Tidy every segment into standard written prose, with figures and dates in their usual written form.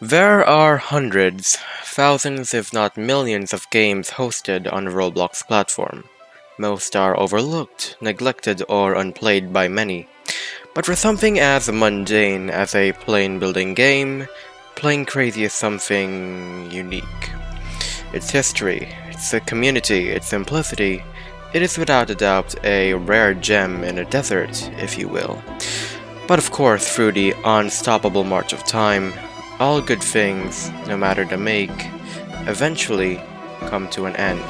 There are hundreds, thousands if not millions of games hosted on the Roblox platform. Most are overlooked, neglected, or unplayed by many. But for something as mundane as a plane building game, Plane Crazy is something unique. Its history, its community, its simplicity, it is without a doubt a rare gem in a desert, if you will. But of course, through the unstoppable march of time, all good things, no matter the make, eventually come to an end.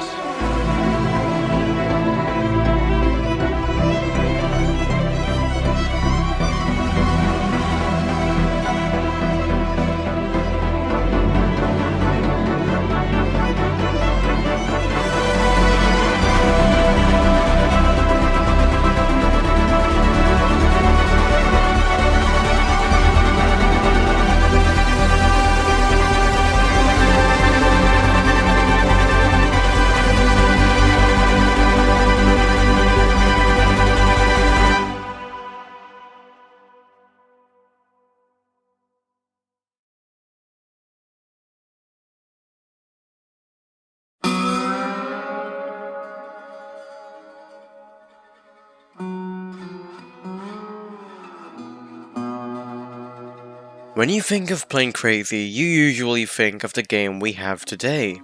When you think of Plane Crazy, you usually think of the game we have today.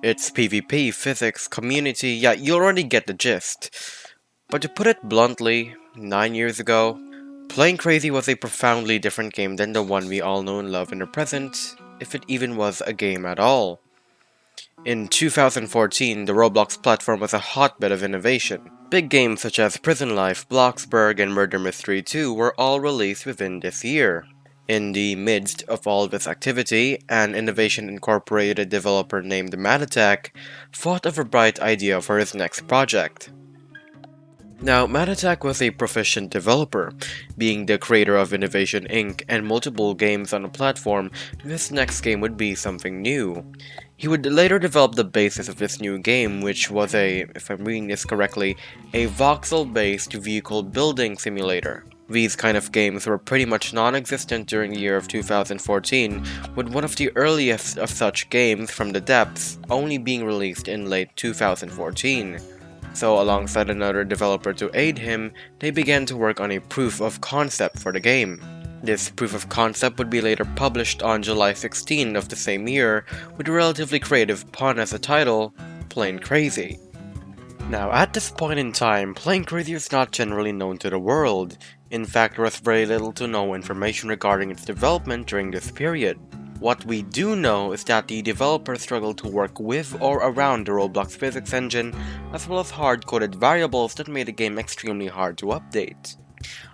It's PvP, physics, community, yeah, you already get the gist. But to put it bluntly, 9 years ago, Plane Crazy was a profoundly different game than the one we all know and love in the present, if it even was a game at all. In 2014, the Roblox platform was a hotbed of innovation. Big games such as Prison Life, Bloxburg, and Murder Mystery 2 were all released within this year. In the midst of all this activity, an Innovation Incorporated developer named NamNamCh thought of a bright idea for his next project. Now, NamNamCh was a proficient developer. Being the creator of Innovation Inc. and multiple games on the platform, this next game would be something new. He would later develop the basis of this new game, which was if I'm reading this correctly, a voxel-based vehicle building simulator. These kind of games were pretty much non-existent during the year of 2014, with one of the earliest of such games from the depths only being released in late 2014. So alongside another developer to aid him, they began to work on a proof of concept for the game. This proof of concept would be later published on July 16 of the same year, with a relatively creative pun as a title, Plane Crazy. Now, at this point in time, Plane Crazy is not generally known to the world. In fact, there was very little to no information regarding its development during this period. What we do know is that the developer struggled to work with or around the Roblox physics engine, as well as hard-coded variables that made the game extremely hard to update.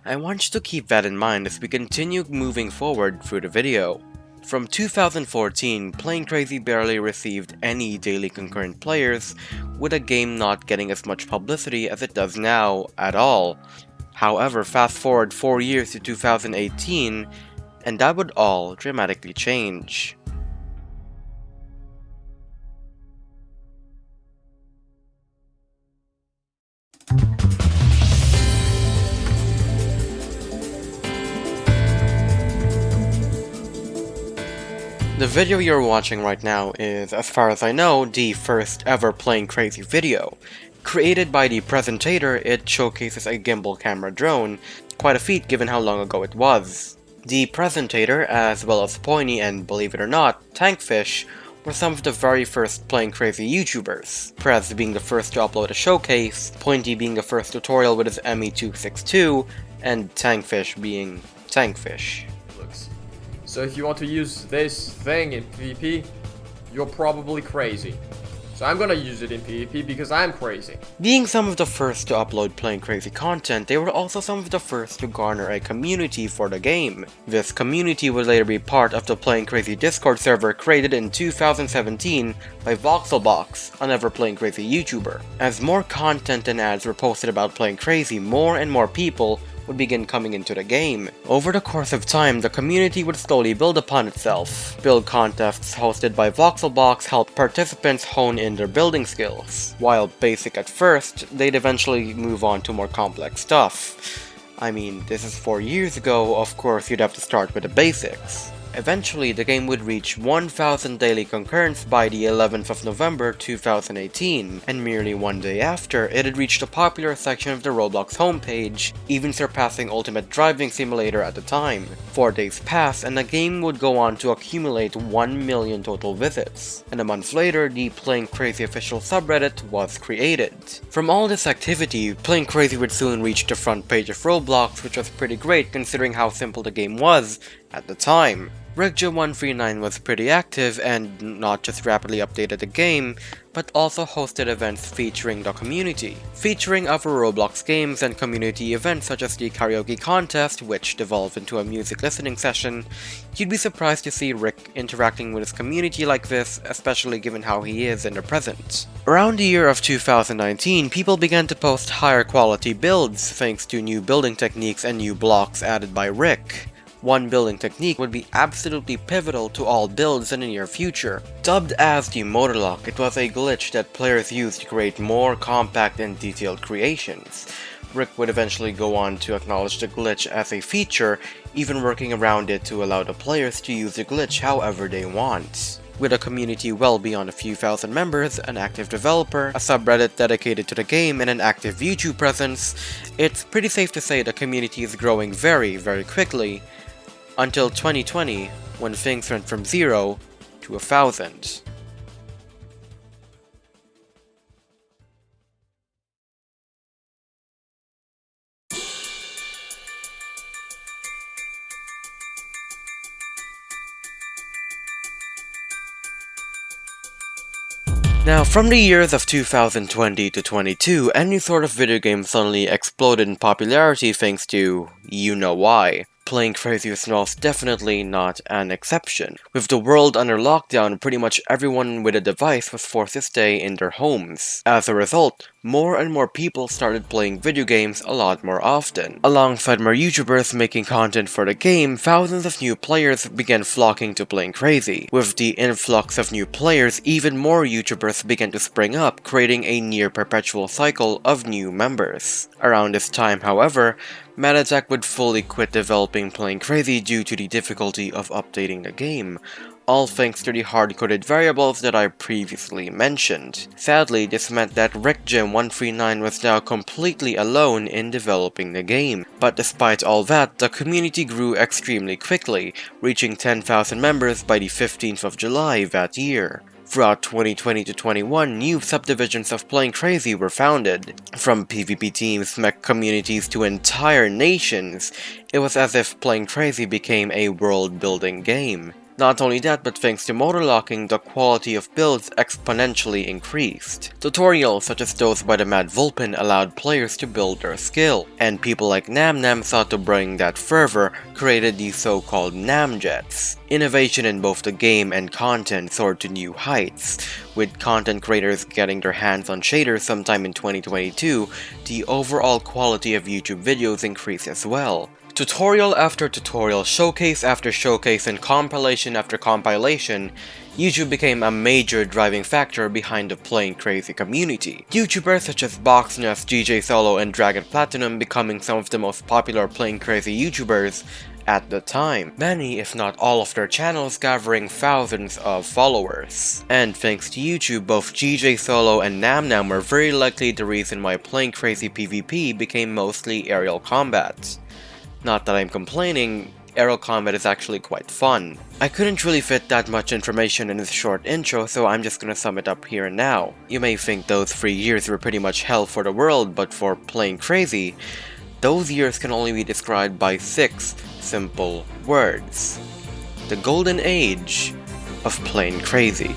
I want you to keep that in mind as we continue moving forward through the video. From 2014, Plane Crazy barely received any daily concurrent players, with the game not getting as much publicity as it does now at all. However, fast forward 4 years to 2018, and that would all dramatically change. The video you're watching right now is, as far as I know, the first ever Plane Crazy video. Created by the presentator, it showcases a gimbal camera drone, quite a feat given how long ago it was. The presentator, as well as Pointy and, believe it or not, Tankfish, were some of the very first Plane Crazy YouTubers, Prez being the first to upload a showcase, Pointy being the first tutorial with his ME262, and Tankfish being Tankfish. So if you want to use this thing in PvP, you're probably crazy. So I'm gonna use it in PvP because I'm crazy. Being some of the first to upload Plane Crazy content, they were also some of the first to garner a community for the game. This community would later be part of the Plane Crazy Discord server created in 2017 by VoxelBox, another Plane Crazy YouTuber. As more content and ads were posted about Plane Crazy, more and more people would begin coming into the game. Over the course of time, the community would slowly build upon itself. Build contests hosted by VoxelBox helped participants hone in their building skills. While basic at first, they'd eventually move on to more complex stuff. I mean, this is 4 years ago, of course you'd have to start with the basics. Eventually, the game would reach 1,000 daily concurrence by the 11th of November 2018, and merely one day after, it had reached a popular section of the Roblox homepage, even surpassing Ultimate Driving Simulator at the time. 4 days passed, and the game would go on to accumulate 1 million total visits. And a month later, the Playing Crazy official subreddit was created. From all this activity, Playing Crazy would soon reach the front page of Roblox, which was pretty great considering how simple the game was at the time. RigJam139 was pretty active and not just rapidly updated the game, but also hosted events featuring the community. Featuring other Roblox games and community events such as the karaoke contest, which devolved into a music listening session, you'd be surprised to see Rick interacting with his community like this, especially given how he is in the present. Around the year of 2019, people began to post higher quality builds thanks to new building techniques and new blocks added by Rick. One building technique would be absolutely pivotal to all builds in the near future. Dubbed as the motor lock, it was a glitch that players used to create more compact and detailed creations. Rick would eventually go on to acknowledge the glitch as a feature, even working around it to allow the players to use the glitch however they want. With a community well beyond a few thousand members, an active developer, a subreddit dedicated to the game, and an active YouTube presence, it's pretty safe to say the community is growing very, very quickly, until 2020, when things went from 0 to 1,000. Now, from the years of 2020 to 22, any sort of video game suddenly exploded in popularity thanks to you know why. Playing Crazy was most definitely not an exception. With the world under lockdown, pretty much everyone with a device was forced to stay in their homes. As a result, more and more people started playing video games a lot more often. Alongside more YouTubers making content for the game, thousands of new players began flocking to Playing Crazy. With the influx of new players, even more YouTubers began to spring up, creating a near-perpetual cycle of new members. Around this time, however, NamNamCh would fully quit developing Playing Crazy due to the difficulty of updating the game, all thanks to the hard-coded variables that I previously mentioned. Sadly, this meant that RigJam139 was now completely alone in developing the game, but despite all that, the community grew extremely quickly, reaching 10,000 members by the 15th of July that year. Throughout 2020 to 21, new subdivisions of Playing Crazy were founded. From PvP teams, mech communities to entire nations, it was as if Playing Crazy became a world-building game. Not only that, but thanks to motor locking, the quality of builds exponentially increased. Tutorials such as those by the Mad Vulpin allowed players to build their skill, and people like NamNam thought to bring that further, created the so-called NamJets. Innovation in both the game and content soared to new heights. With content creators getting their hands on shaders sometime in 2022, the overall quality of YouTube videos increased as well. Tutorial after tutorial, showcase after showcase, and compilation after compilation, YouTube became a major driving factor behind the Playing Crazy community. YouTubers such as Boxness, GJ Solo, and Dragon Platinum becoming some of the most popular Playing Crazy YouTubers at the time, many if not all of their channels gathering thousands of followers. And thanks to YouTube, both GJ Solo and NamNam were very likely the reason why Playing Crazy PvP became mostly aerial combat. Not that I'm complaining, aerial combat is actually quite fun. I couldn't really fit that much information in this short intro, so I'm just gonna sum it up here and now. You may think those 3 years were pretty much hell for the world, but for Playing Crazy, those years can only be described by 6 simple words. The golden age of Playing Crazy.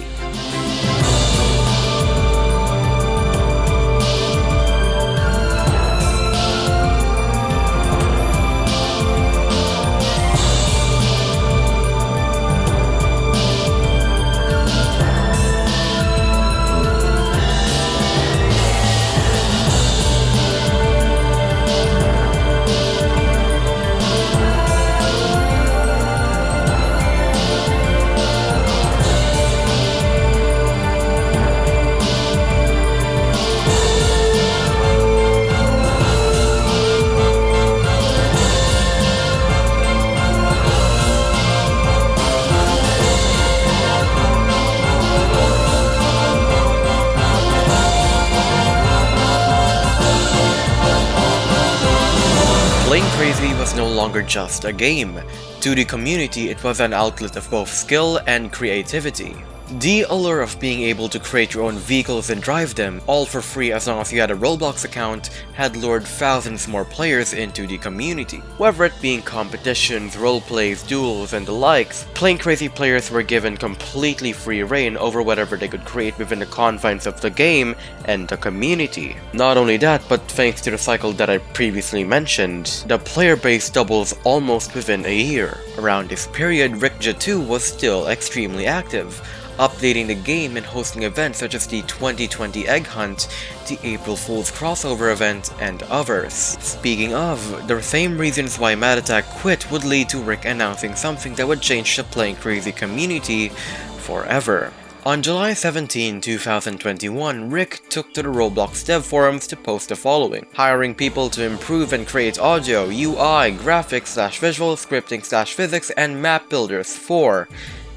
Plane Crazy was no longer just a game. To the community, it was an outlet of both skill and creativity. The allure of being able to create your own vehicles and drive them, all for free as long as you had a Roblox account, had lured thousands more players into the community. Whether it being competitions, roleplays, duels, and the likes, Plane Crazy players were given completely free reign over whatever they could create within the confines of the game and the community. Not only that, but thanks to the cycle that I previously mentioned, the player base doubles almost within a year. Around this period, Rickja2 was still extremely active, updating the game and hosting events such as the 2020 Egg Hunt, the April Fool's crossover event, and others. Speaking of, the same reasons why Mad Attack quit would lead to Rick announcing something that would change the Plane Crazy community forever. On July 17, 2021, Rick took to the Roblox dev forums to post the following: hiring people to improve and create audio, UI, graphics / visual, scripting / physics, and map builders for,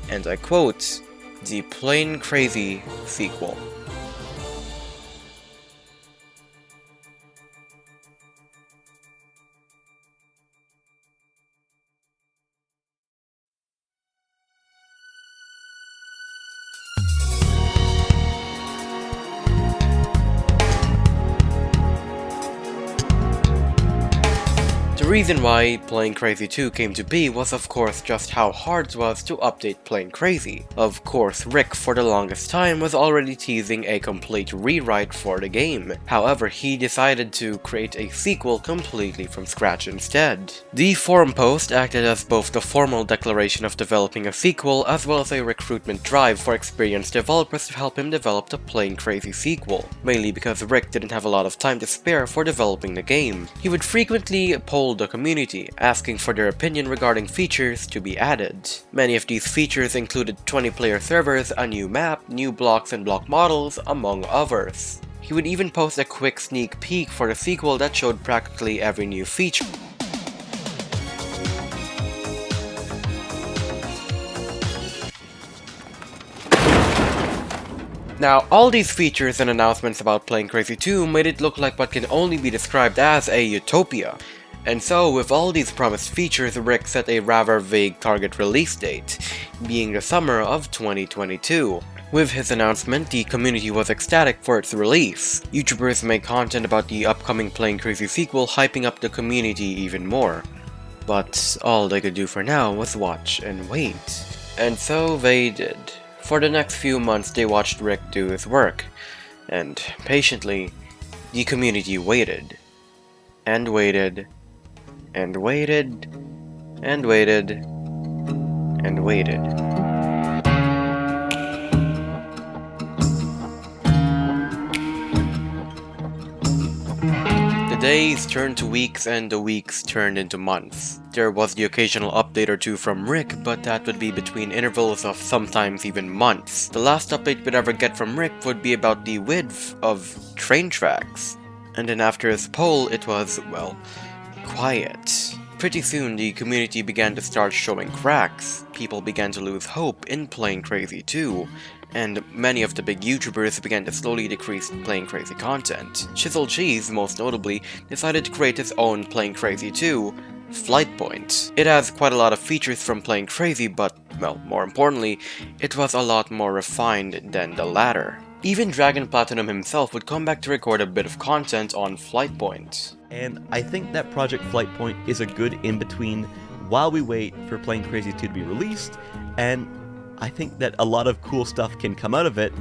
and I quote, the Plane Crazy sequel. The reason why Plane Crazy 2 came to be was of course just how hard it was to update Plane Crazy. Of course, Rick for the longest time was already teasing a complete rewrite for the game. However, he decided to create a sequel completely from scratch instead. The forum post acted as both the formal declaration of developing a sequel as well as a recruitment drive for experienced developers to help him develop the Plane Crazy sequel, mainly because Rick didn't have a lot of time to spare for developing the game. He would frequently poll the community, asking for their opinion regarding features to be added. Many of these features included 20-player servers, a new map, new blocks and block models, among others. He would even post a quick sneak peek for the sequel that showed practically every new feature. Now, all these features and announcements about Plane Crazy 2 made it look like what can only be described as a utopia. And so, with all these promised features, Rick set a rather vague target release date, being the summer of 2022. With his announcement, the community was ecstatic for its release. YouTubers made content about the upcoming Plane Crazy sequel, hyping up the community even more. But all they could do for now was watch and wait. And so they did. For the next few months they watched Rick do his work, and patiently, the community waited. And waited. And waited. And waited. And waited. The days turned to weeks and the weeks turned into months. There was the occasional update or two from Rick, but that would be between intervals of sometimes even months. The last update we'd ever get from Rick would be about the width of train tracks. And then after his poll, it was, well, quiet. Pretty soon, the community began to start showing cracks. People began to lose hope in Plane Crazy 2. And many of the big YouTubers began to slowly decrease Plane Crazy content. Chisel Cheese, most notably, decided to create his own Plane Crazy 2, Flight Point. It has quite a lot of features from Plane Crazy, but, well, more importantly, it was a lot more refined than the latter. Even Dragon Platinum himself would come back to record a bit of content on Flight Point. And I think that Project Flight Point is a good in-between while we wait for Plane Crazy 2 to be released, and I think that a lot of cool stuff can come out of it.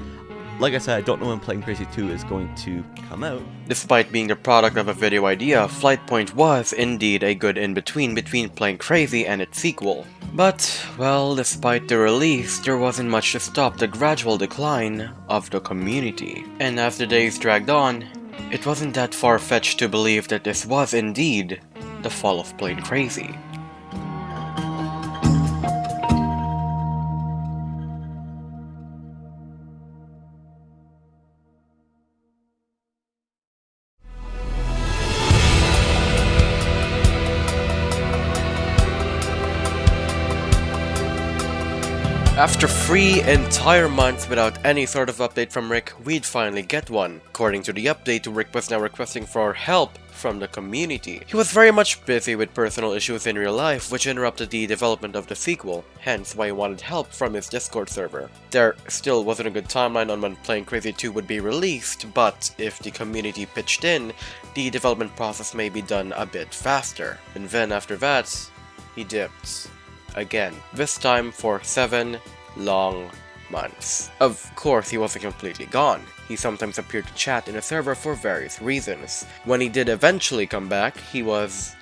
Like I said, I don't know when Plane Crazy 2 is going to come out. Despite being the product of a video idea, Flight Point was indeed a good in-between between Plane Crazy and its sequel. But, well, despite the release, there wasn't much to stop the gradual decline of the community. And as the days dragged on, it wasn't that far-fetched to believe that this was indeed the fall of Plane Crazy. After 3 entire months without any sort of update from Rick, we'd finally get one. According to the update, Rick was now requesting for help from the community. He was very much busy with personal issues in real life, which interrupted the development of the sequel, hence why he wanted help from his Discord server. There still wasn't a good timeline on when Plane Crazy 2 would be released, but if the community pitched in, the development process may be done a bit faster. And then after that, he dipped. Again, this time for 7 long months. Of course, he wasn't completely gone. He sometimes appeared to chat in a server for various reasons. When he did eventually come back, he was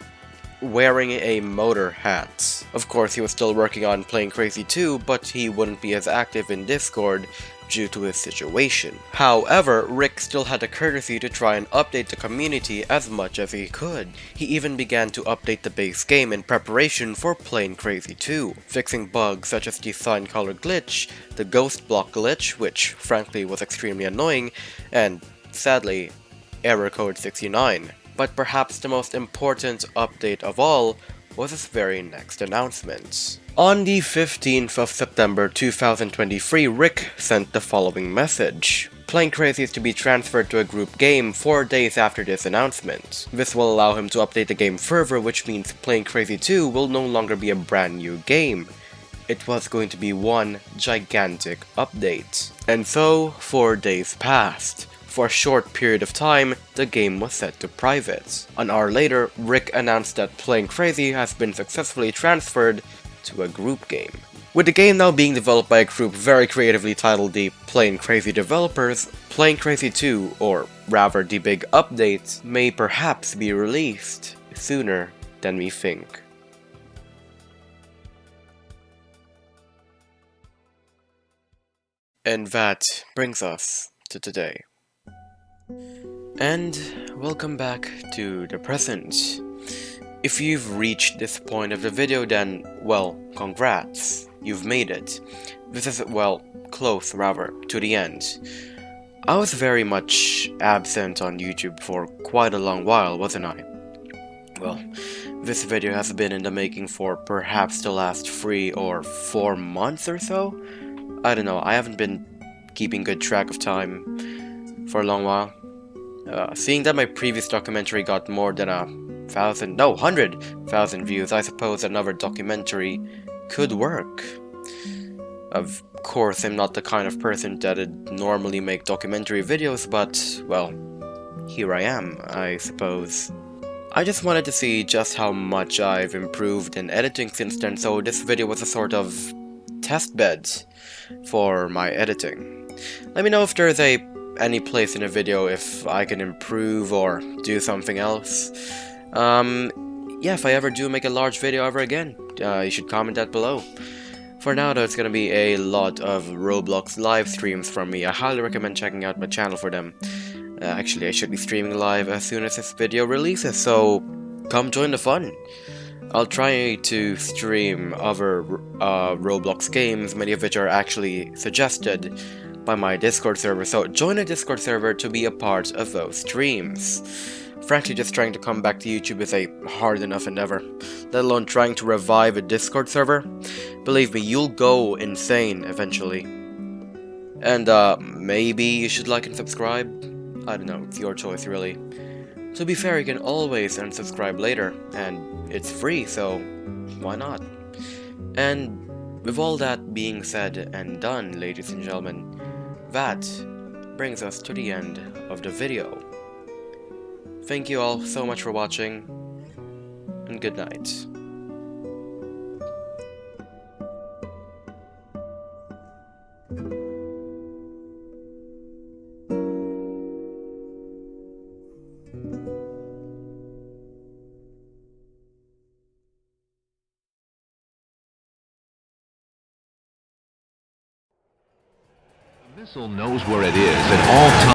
wearing a motor hat. Of course, he was still working on Plane Crazy 2, but he wouldn't be as active in Discord due to his situation. However, Rick still had the courtesy to try and update the community as much as he could. He even began to update the base game in preparation for Plane Crazy 2, fixing bugs such as the sign color glitch, the ghost block glitch, which frankly was extremely annoying, and sadly, error code 69. But perhaps the most important update of all was his very next announcement. On the 15th of September 2023, Rick sent the following message. Plane Crazy is to be transferred to a group game 4 days after this announcement. This will allow him to update the game further, which means Plane Crazy 2 will no longer be a brand new game. It was going to be one gigantic update. And so, 4 days passed. For a short period of time, the game was set to private. An hour later, Rick announced that Plane Crazy has been successfully transferred to a group game. With the game now being developed by a group very creatively titled the Plane Crazy developers, Plane Crazy 2, or rather the big update, may perhaps be released sooner than we think. And that brings us to today. And welcome back to the present. If you've reached this point of the video, then, well, congrats, you've made it. This is, well, close rather, to the end. I was very much absent on YouTube for quite a long while, wasn't I? Well, this video has been in the making for perhaps the last 3 or 4 months or so? I don't know, I haven't been keeping good track of time for a long while. Seeing that my previous documentary got more than 100,000 views, I suppose another documentary could work. Of course, I'm not the kind of person that'd normally make documentary videos, but, well, here I am, I suppose. I just wanted to see just how much I've improved in editing since then, so this video was a sort of testbed for my editing. Let me know if there's any place in a video if I can improve or do something else. Yeah, if I ever do make a large video ever again, you should comment that below. For now though, it's gonna be a lot of Roblox live streams from me. I highly recommend checking out my channel for them. Actually, I should be streaming live as soon as this video releases, so come join the fun. I'll try to stream other Roblox games, many of which are actually suggested by my Discord server, so join a Discord server to be a part of those streams. Frankly, just trying to come back to YouTube is a hard enough endeavor, let alone trying to revive a Discord server. Believe me, you'll go insane eventually. And maybe you should like and subscribe? I don't know, it's your choice really. To be fair, you can always unsubscribe later, and it's free, so why not? And with all that being said and done, ladies and gentlemen, that brings us to the end of the video. Thank you all so much for watching, and good night. The missile knows where it is at all times.